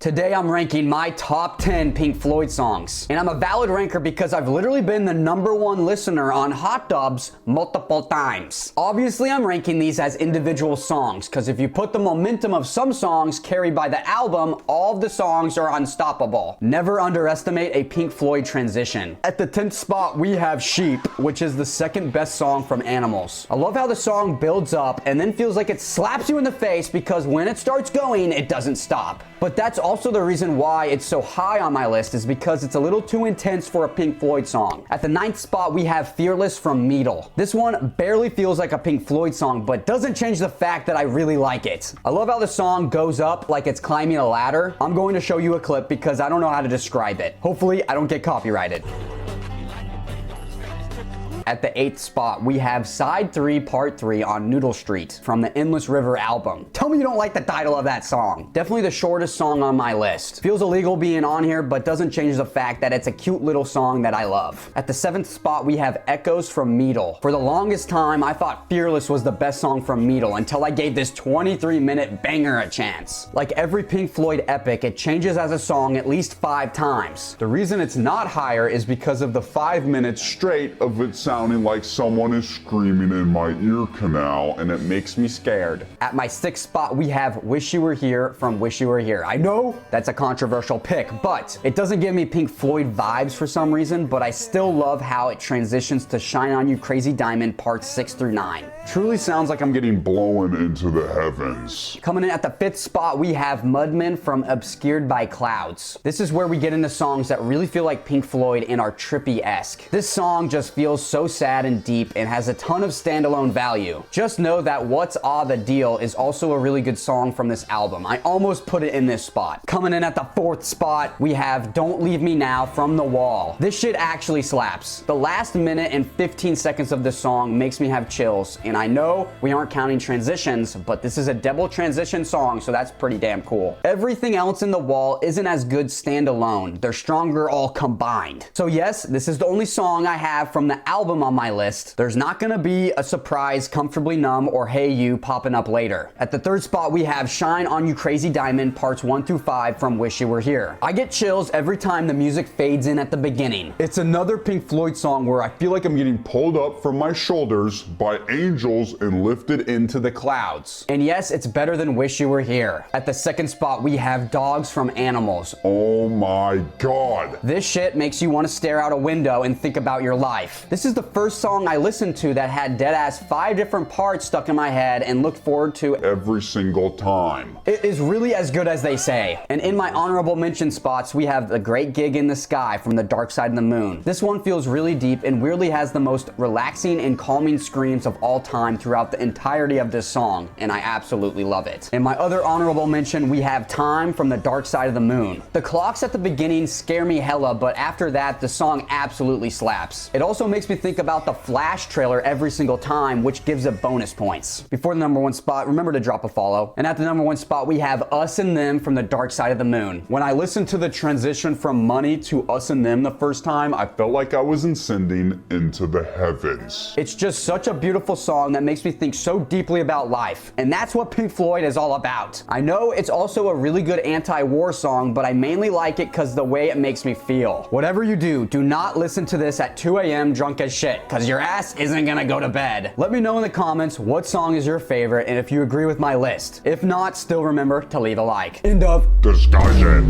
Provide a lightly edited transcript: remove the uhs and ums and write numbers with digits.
Today I'm ranking my top 10 Pink Floyd songs. And I'm a valid ranker because I've literally been the #1 listener on Hot Dubs multiple times. Obviously I'm ranking these as individual songs because if you put the momentum of some songs carried by the album, all of the songs are unstoppable. Never underestimate a Pink Floyd transition. At the 10th spot we have Sheep, which is the second best song from Animals. I love how the song builds up and then feels like it slaps you in the face because when it starts going, it doesn't stop. But that's also the reason why it's so high on my list is because it's a little too intense for a Pink Floyd song. At the 9th spot, we have Fearless from Meadle. This one barely feels like a Pink Floyd song, but doesn't change the fact that I really like it. I love how the song goes up like it's climbing a ladder. I'm going to show you a clip because I don't know how to describe it. Hopefully, I don't get copyrighted. At the 8th spot, we have Side 3 Part 3 on Noodle Street from the Endless River album. Tell me you don't like the title of that song. Definitely the shortest song on my list. Feels illegal being on here, but doesn't change the fact that it's a cute little song that I love. At the 7th spot, we have Echoes from Meadle. For the longest time, I thought Fearless was the best song from Meadle until I gave this 23-minute banger a chance. Like every Pink Floyd epic, it changes as a song at least 5 times. The reason it's not higher is because of the 5 minutes straight of it sounding like someone is screaming in my ear canal, and it makes me scared. At my 6th spot, we have Wish You Were Here from Wish You Were Here. I know that's a controversial pick, but it doesn't give me Pink Floyd vibes for some reason, but I still love how it transitions to Shine On You Crazy Diamond parts 6 through 9. Truly sounds like I'm getting blown into the heavens. Coming in at the 5th spot, we have Mudman from Obscured by Clouds. This is where we get into songs that really feel like Pink Floyd and are trippy-esque. This song just feels so sad and deep and has a ton of standalone value. Just know that What's All the Deal is also a really good song from this album. I almost put it in this spot. Coming in at the 4th spot, we have Don't Leave Me Now from The Wall. This shit actually slaps. The last minute and 15 seconds of this song makes me have chills, and I know we aren't counting transitions, but this is a double transition song, so that's pretty damn cool. Everything else in The Wall isn't as good standalone. They're stronger all combined. So yes, this is the only song I have from the album on my list. There's not gonna be a surprise Comfortably Numb or Hey You popping up later. At the 3rd spot, we have Shine On You Crazy Diamond parts 1 through 5 from Wish You Were Here. I get chills every time the music fades in at the beginning. It's another Pink Floyd song where I feel like I'm getting pulled up from my shoulders by angels and lifted into the clouds. And yes, it's better than Wish You Were Here. At the 2nd spot, we have Dogs from Animals. Oh my god. This shit makes you want to stare out a window and think about your life. This is the first song I listened to that had deadass 5 different parts stuck in my head and looked forward to every single time. It is really as good as they say. And in my honorable mention spots, we have The Great Gig in the Sky from The Dark Side of the Moon. This one feels really deep and weirdly has the most relaxing and calming screams of all time throughout the entirety of this song, and I absolutely love it. In my other honorable mention, we have Time from The Dark Side of the Moon. The clocks at the beginning scare me hella, but after that, the song absolutely slaps. It also makes me think about the Flash trailer every single time, which gives it bonus points. Before the #1 spot, remember to drop a follow. And at the #1 spot, we have Us and Them from The Dark Side of the Moon. When I listened to the transition from Money to Us and Them the first time, I felt like I was ascending into the heavens. It's just such a beautiful song that makes me think so deeply about life, and that's what Pink Floyd is all about. I know it's also a really good anti-war song, but I mainly like it because the way it makes me feel. Whatever you do, do not listen to this at 2 a.m. drunk as shit, because your ass isn't gonna go to bed. Let me know in the comments what song is your favorite and if you agree with my list. If not, still remember to leave a like. End of discussion.